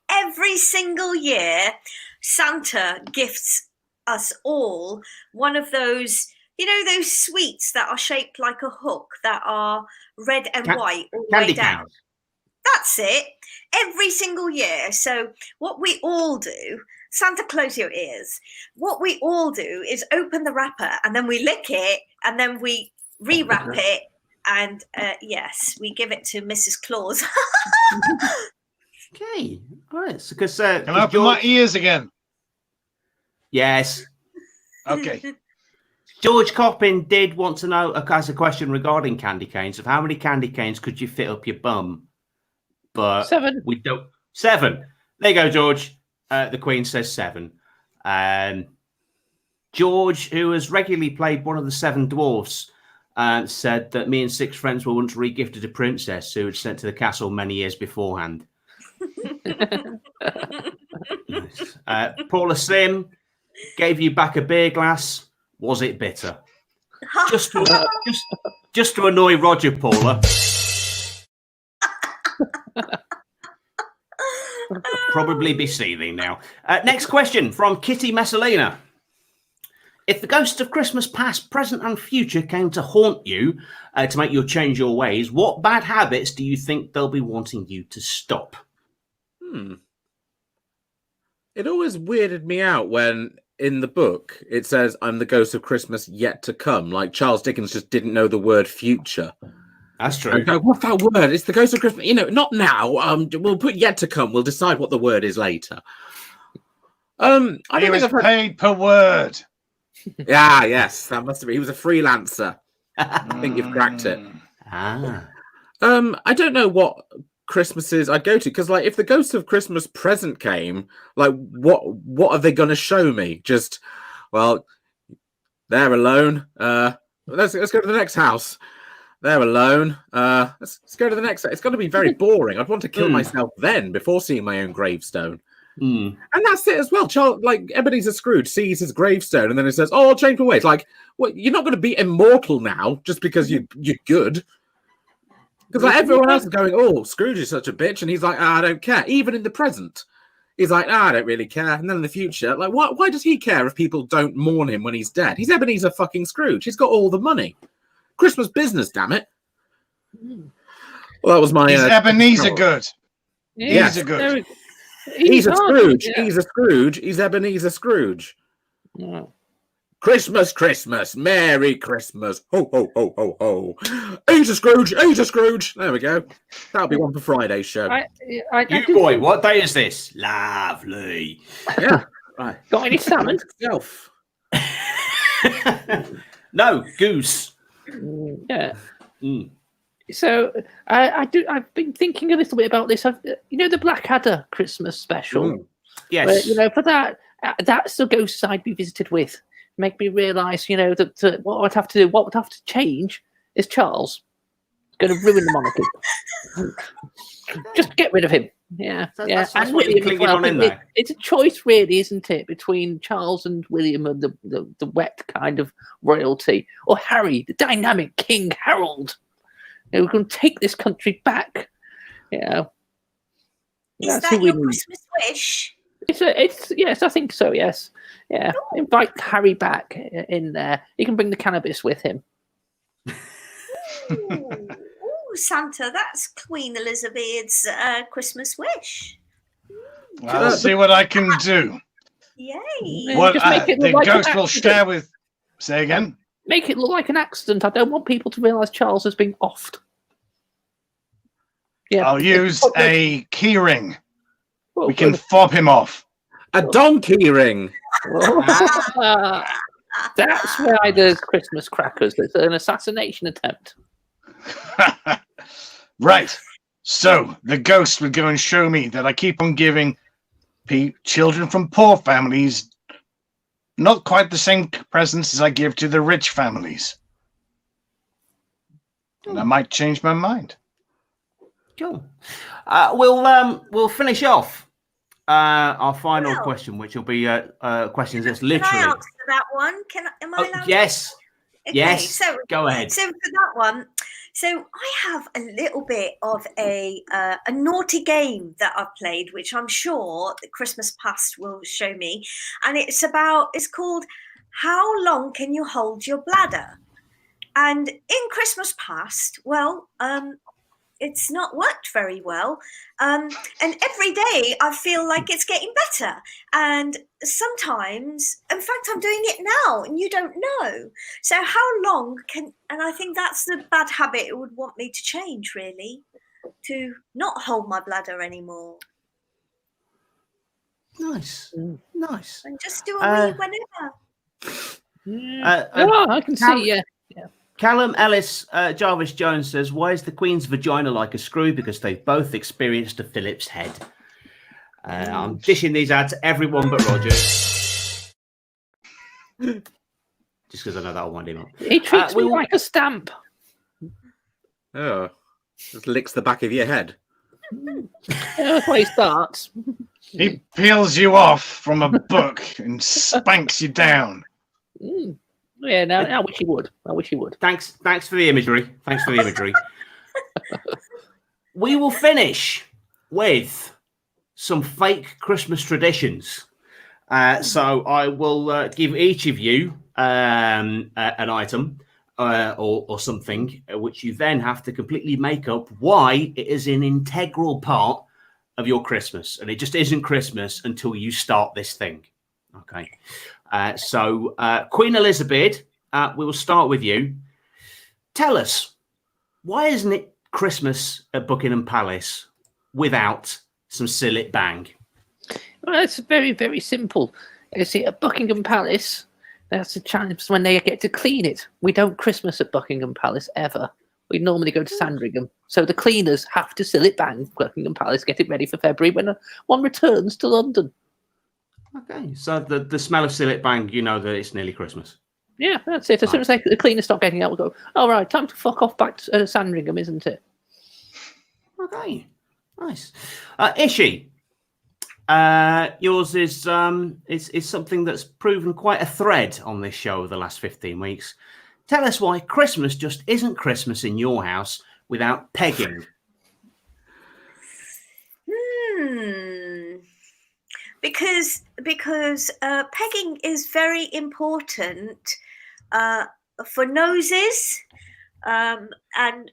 Every single year, Santa gifts us all one of those. You know those sweets that are shaped like a hook that are red and white all the way down? Cows. That's it. Every single year. So what we all do, Santa, close your ears. What we all do is open the wrapper and then we lick it and then we rewrap it. And yes, we give it to Mrs. Claus. Okay. All right. So, because can I open my ears again? Yes. Okay. George Coppin did want to know, as a question regarding candy canes, of how many candy canes could you fit up your bum? But 7. We don't. 7. There you go, George. The Queen says 7. George, who has regularly played one of the 7 dwarfs, said that me and 6 friends were once regifted a princess who was sent to the castle many years beforehand. Nice. Paula Sim gave you back a beer glass. Was it bitter? Just to annoy Roger, Paula. Probably be seething now. Next question from Kitty Messalina. If the ghosts of Christmas past, present and future came to haunt you to make you change your ways, what bad habits do you think they'll be wanting you to stop? It always weirded me out when in the book it says I'm the ghost of Christmas yet to come. Like Charles Dickens just didn't know the word future. That's true. Go, what's that word? It's the ghost of Christmas. Not now. We'll put yet to come. We'll decide what the word is later. I was paid per word. Yeah, yes, that must have been. He was a freelancer. I think you've cracked it. I don't know what Christmases I'd go to because, like, if the ghost of Christmas present came, like, what are they going to show me? Just, well, they're alone. Let's go to the next house. They're alone. Let's go to the next. It's going to be very boring. I'd want to kill myself then before seeing my own gravestone. And that's it as well. Like Ebenezer Scrooge sees his gravestone and then it says, "Oh, I'll change my ways." Like, well, you're not going to be immortal now just because you're good. Because like everyone else is going, "Oh, Scrooge is such a bitch," and he's like, "I don't care." Even in the present, he's like, "I don't really care." And then in the future, like, why does he care if people don't mourn him when he's dead? He's Ebenezer fucking Scrooge. He's got all the money. Christmas business, damn it. Well, that was my. He's Ebenezer good. Yes. He's a good. He's a Scrooge. Yeah. He's a Scrooge. He's Ebenezer Scrooge. Yeah. Christmas, Christmas, Merry Christmas. Ho, ho, ho, ho, ho. He's a Scrooge. He's a Scrooge. There we go. That'll be one for Friday's show. Boy, what day is this? Lovely. Yeah. Right. Got any salmon? Self. No, goose. Yeah. Mm. So I've been thinking a little bit about this. The Blackadder Christmas special. Yes. Where, for that's the ghosts I'd be visited with. Make me realise, that what would have to change is Charles. It's going to ruin the monarchy. Just get rid of him. Yeah, That's and what you're William as clinging well. on in there. It's a choice, really, isn't it, between Charles and William and the wet kind of royalty, or Harry, the dynamic King Harold. We're going to take this country back. Is That's that who we your need. Christmas wish? It's yes, I think so. Yes, yeah. Invite Harry back in there. He can bring the cannabis with him. Ooh, Santa, that's Queen Elizabeth's Christmas wish. I'll see what I can do. Yay! What Just make it the look like ghost an will accident. share with. Say again. Make it look like an accident. I don't want people to realise Charles has been offed. Yeah, I'll use a key ring. Well, We can fob him off. A donkey ring. That's why there's Christmas crackers. It's an assassination attempt. Right. So the ghost would go and show me that I keep on giving children from poor families not quite the same presents as I give to the rich families. And I might change my mind. Cool. We'll finish off our final question, which will be questions that's literally. Can I answer that one? Am I allowed? Yes. Okay, Yes. So go ahead. So for that one, I have a little bit of a naughty game that I've played, which I'm sure the Christmas Past will show me, and it's called How Long Can You Hold Your Bladder? And in Christmas Past, it's not worked very well. And every day I feel like it's getting better. And sometimes, in fact, I'm doing it now and you don't know. So how long and I think that's the bad habit it would want me to change, really, to not hold my bladder anymore. Nice. Nice. And just do a wee whenever. I can see, yeah. Callum Ellis Jarvis Jones says, why is the Queen's vagina like a screw? Because they've both experienced a Phillips head. I'm dishing these out to everyone but Roger. Just because I know that'll wind him up. He treats me like a stamp. Oh, just licks the back of your head. That's where he starts. He peels you off from a book and spanks you down. Yeah, no, I wish he would. Thanks for the imagery. We will finish with some fake Christmas traditions. So I will give each of you an item or something, which you then have to completely make up why it is an integral part of your Christmas. And it just isn't Christmas until you start this thing. Okay. So Queen Elizabeth, we will start with you. Tell us, why isn't it Christmas at Buckingham Palace without some Sillet Bang? Well, it's very, very simple. You see, at Buckingham Palace, that's the chance when they get to clean it. We don't Christmas at Buckingham Palace ever. We normally go to Sandringham. So the cleaners have to Sillet Bang Buckingham Palace, get it ready for February when one returns to London. Okay, so the smell of Sillet Bang, you know that it's nearly Christmas. Yeah, that's it. As soon as the cleaners stop getting out, we'll go, all right, time to fuck off back to Sandringham, isn't it? Okay, nice. Ishi, yours is something that's proven quite a thread on this show over the last 15 weeks. Tell us why Christmas just isn't Christmas in your house without pegging. Because pegging is very important for noses and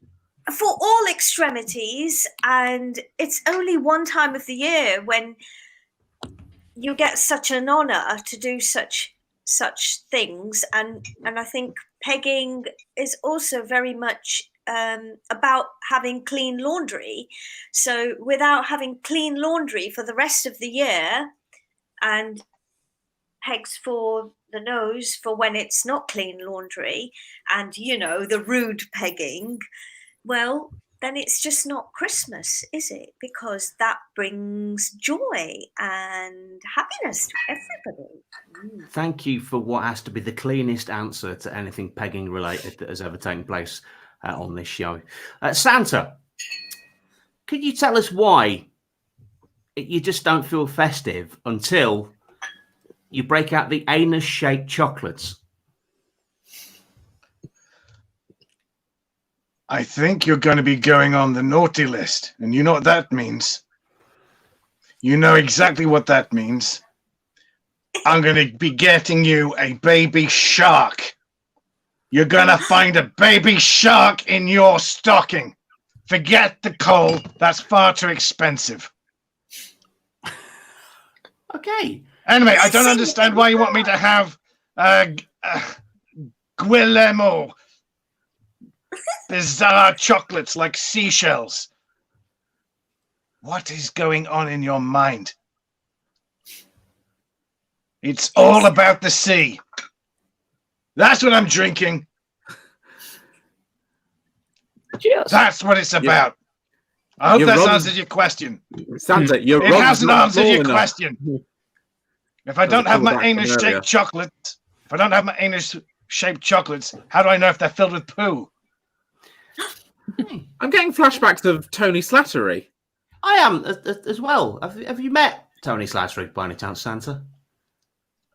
for all extremities, and it's only one time of the year when you get such an honor to do such things, and I think pegging is also very much about having clean laundry. So without having clean laundry for the rest of the year and pegs for the nose for when it's not clean laundry and, the rude pegging, well, then it's just not Christmas, is it? Because that brings joy and happiness to everybody. Thank you for what has to be the cleanest answer to anything pegging related that has ever taken place on this show. Santa, could you tell us why you just don't feel festive until you break out the anus-shaped chocolates? I think you're going to be going on the naughty list, and you know what that means. You know exactly what that means. I'm going to be getting you a baby shark. You're going to find a baby shark in your stocking. Forget the coal. That's far too expensive. Okay. Anyway, I don't understand why you want me to have Guillermo bizarre chocolates like seashells. What is going on in your mind? It's all about the sea. That's what I'm drinking. Cheers. That's what it's about. I hope that answers your question. Santa, It hasn't answered your question. If I don't have my anus-shaped chocolates, how do I know if they're filled with poo? I'm getting flashbacks of Tony Slattery. I am as well. Have you met Tony Slattery by any chance, Santa?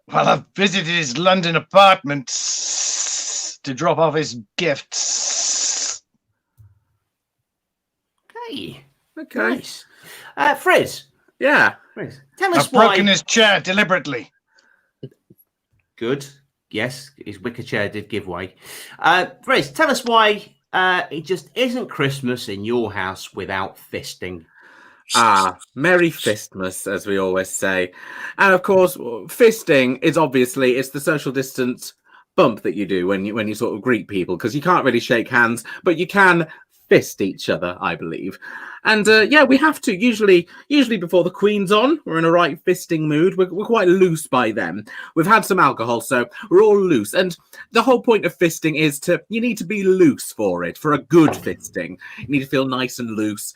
Well, I've visited his London apartment to drop off his gifts. Okay. Nice. Frizz. Yeah. Frizz. Tell us I've why. broken his chair deliberately. Good. Yes, his wicker chair did give way. Frizz, tell us why it just isn't Christmas in your house without fisting. Merry Fistmas, as we always say. And of course, fisting is obviously, it's the social distance bump that you do when you sort of greet people, because you can't really shake hands, but you can fist each other, I believe. And we have to, usually before the Queen's on, we're in a right fisting mood. We're quite loose by then. We've had some alcohol, so we're all loose. And the whole point of fisting is you need to be loose for it, for a good fisting. You need to feel nice and loose.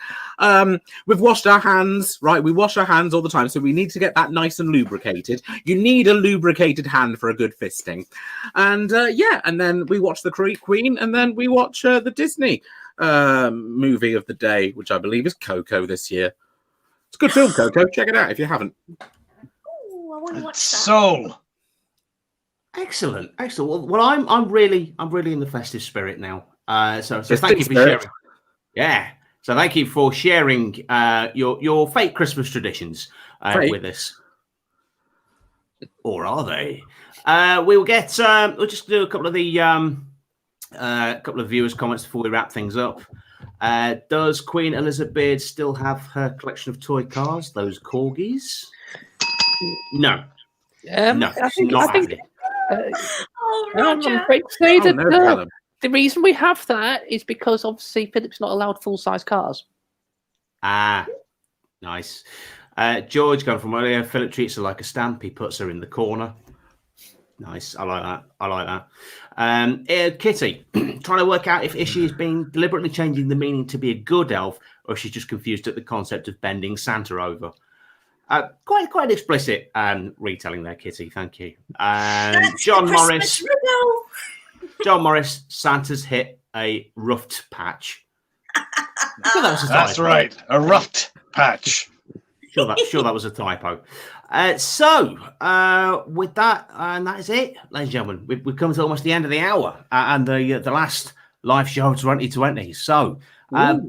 We've washed our hands, right? We wash our hands all the time, so we need to get that nice and lubricated. You need a lubricated hand for a good fisting. And and then we watch the Queen, and then we watch the Disney movie of the day, which I believe is Coco this year. It's a good film, Coco. Check it out if you haven't. Oh, I want to watch that. Soul. Excellent. Well, I'm really in the festive spirit now. So thank you for spirit. sharing. Yeah. So thank you for sharing your fake Christmas traditions with us. Or are they? We'll get. We'll just do a couple of the. A couple of viewers' comments before we wrap things up. Does Queen Elizabeth still have her collection of toy cars, those corgis? No. No, I think Roger. I'm afraid to say that the reason we have that is because obviously Philip's not allowed full-size cars. Nice. George, going from earlier, Philip treats her like a stamp. He puts her in the corner. Nice. I like that. Kitty, trying to work out if she is being deliberately changing the meaning to be a good elf, or if she's just confused at the concept of bending Santa over. Quite explicit retelling there, Kitty. Thank you. John Morris, Santa's hit a roughed patch. That's right, a roughed patch. Sure that was a typo. So with that, and that is it, ladies and gentlemen. We've come to almost the end of the hour and the last live show of 2020. So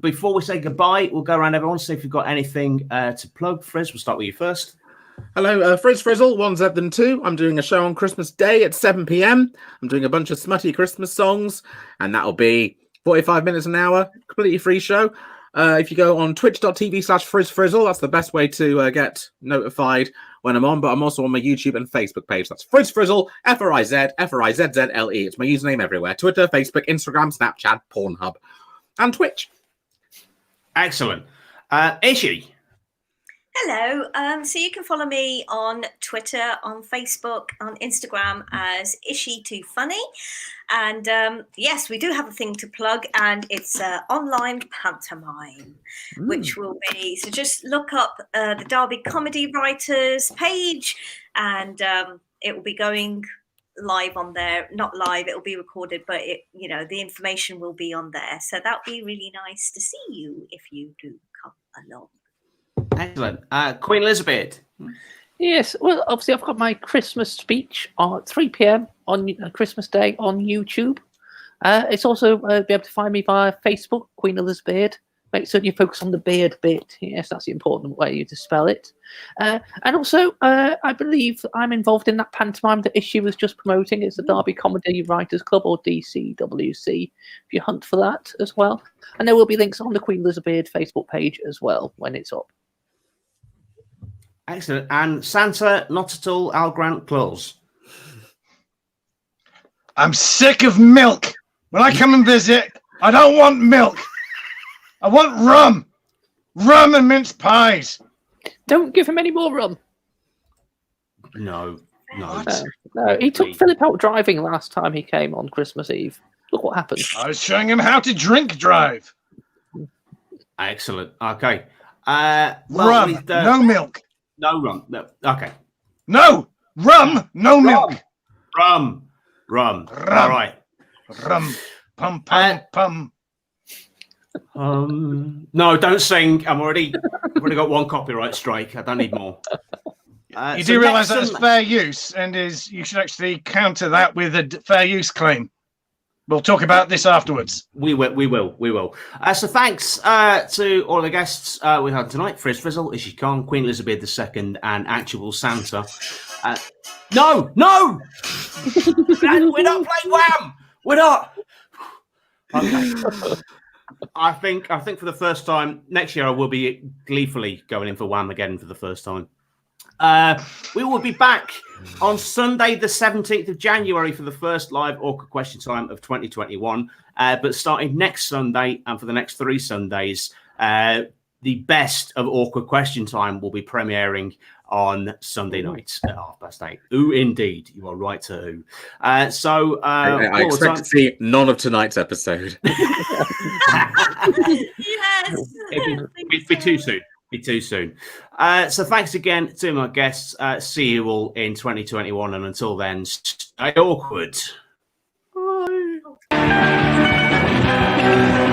before we say goodbye, we'll go around everyone, see if you've got anything to plug. Frizz, we'll start with you first. Hello, Frizz Frizzle, 1Z2. I'm doing a show on Christmas Day at 7 p.m. I'm doing a bunch of smutty Christmas songs, and that'll be 45 minutes an hour, completely free show. If you go on twitch.tv/FrizzFrizzle, that's the best way to get notified when I'm on, but I'm also on my YouTube and Facebook page. That's Frizz Frizzle, F-R-I-Z-F-R-I-Z-Z-L-E. It's my username everywhere. Twitter, Facebook, Instagram, Snapchat, Pornhub, and Twitch. Excellent. Ishi. Hello. So you can follow me on Twitter, on Facebook, on Instagram as Ishi2Funny. And yes, we do have a thing to plug, and it's online pantomime, which will be, so just look up the Derby Comedy Writers page, and it will be going live on there. Not live, it will be recorded, but the information will be on there. So that would be really nice to see you if you do come along. Excellent. Queen Elizabeth. Yes, well, obviously I've got my Christmas speech at 3 p.m. on Christmas Day on YouTube. It's also be able to find me via Facebook, Queen Elizabeth. Make certain you focus on the beard bit. Yes, that's the important way to spell it. And also, I believe I'm involved in that pantomime that Issue was just promoting. It's the Derby Comedy Writers Club, or DCWC, if you hunt for that as well. And there will be links on the Queen Elizabeth Facebook page as well when it's up. Excellent. And Santa, not at all, Al Grant Claus. I'm sick of milk. When I come and visit, I don't want milk. I want rum. Rum and mince pies. Don't give him any more rum. No. No, he took Philip out driving last time he came on Christmas Eve. Look what happened. I was showing him how to drink drive. Excellent. Okay. Rum, no milk. No rum. No. Okay. No rum, no milk. Rum. All right. Rum. Pum pum pum. No, don't sing. I've already got one copyright strike. I don't need more. You do realise that's fair use, and you should actually counter that with a fair use claim. We'll talk about this afterwards. We will. So thanks to all the guests we had tonight: Frizz Frizzle, Ishi Khan, Queen Elizabeth II, and actual Santa. No, we're not playing Wham. We're not. Okay. I think for the first time next year I will be gleefully going in for Wham again for the first time. We will be back on Sunday, the 17th of January, for the first live Awkward Question Time of 2021. But starting next Sunday and for the next 3 Sundays, the best of Awkward Question Time will be premiering on Sunday nights at 8:30. Ooh, indeed. You are right to ooh. I expect to see none of tonight's episode. Yes. It'd be too soon. So thanks again to my guests. See you all in 2021, and until then, stay awkward. Bye.